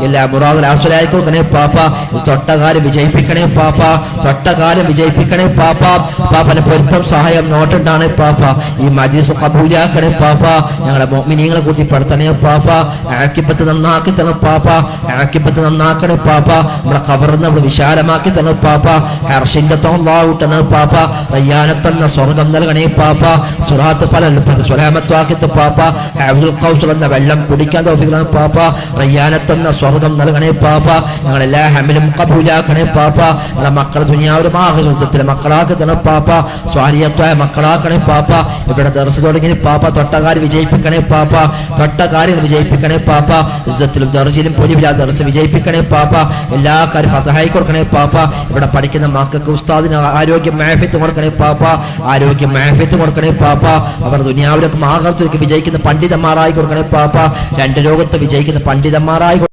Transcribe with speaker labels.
Speaker 1: എല്ലാ മുറാദുൽ ആസുലായി കൊടുക്കണേ പാപ്പ. തൊട്ടകാലം വിജയിപ്പിക്കണേ പാപ്പ, തൊട്ടകാലം വിജയിപ്പിക്കണേ പാപ്പ. പാപ്പന്റെ പൊരുത്തം സഹായം നോട്ടുണ്ടാണ് പാപ്പ. ഈ മജ്ലിസ് ഖബൂലാക്കണേ പാപ്പ. ഞങ്ങളെ മുഅ്മിനീങ്ങളെ കൂട്ടിപ്പെടുത്തണേ പാപ്പ. ആക്കിബത്ത് നന്നാക്കി തരണം പാപ്പ, ആക്കിബത്ത് നന്നാക്കണേ പാപ്പ. നമ്മളെ ഖബറിനെ നമ്മൾ വിശാലമാക്കി തരണം പാപ്പ. അർശിന്റെ തോന്നാവൂട്ടണേ പാപ്പ. റയ്യാനത്തെന്ന സ്വർഗം നൽകണേ പാപ്പ. സുറാത്ത് പല സ്വലാമത്വാക്കിത്ത് പാപ്പ. അബ്ദുൽ ഖൗസ് എന്ന വെള്ളം കുടിക്കാൻ തൗഫീഖ് പാപ്പ. റയ്യാനത്തെന്ന സ്വർഗം നൽകണേ പാപ്പ. ഞങ്ങളെല്ലാ ഹമിലും ഖബൂലാക്കണേ പാപ്പ. ഞങ്ങളെ മക്കളെ ദുനിയാവിലും ആഖിറത്തിലെ മക്കളാക്കി തരണം പാപ്പ. സ്വാലിഹത്തായ മക്കളാക്കണേ പാപ്പ. ഇവിടെ ദർസ് തുടങ്ങി പാപ്പ. തൊട്ടകാര്യം വിജയിപ്പിക്കണേ പാപ്പ, തൊട്ടകാര്യം വിജയിപ്പിക്കണേ പാപ്പ. ഇസ്സത്തിലും ദർജിലും പൊലിവില്ലാതെ ദർസ് വിജയിപ്പിക്കണേ പാപ്പ. എല്ലാ കാര്യം ഫതഹായി കൊടുക്കണേ പാപ്പ. ഇവിടെ പഠിക്കുന്ന മക്കൾക്ക് ഉസ്താദിന് ആരോഗ്യം ആഫിയത്ത് കൊടുക്കണേ പാപ്പ, ആരോഗ്യം ആഫിയത്ത് കൊടുക്കണേ പാപ്പ. അവർ ദുനിയാവിലേക്ക് ആഖിറത്തിലേക്ക് വിജയിക്കുന്ന പണ്ഡിതന്മാരായി കൊടുക്കണേ പാപ്പ. രണ്ട് ലോകത്ത് വിജയിക്കുന്ന പണ്ഡിതന്മാരായി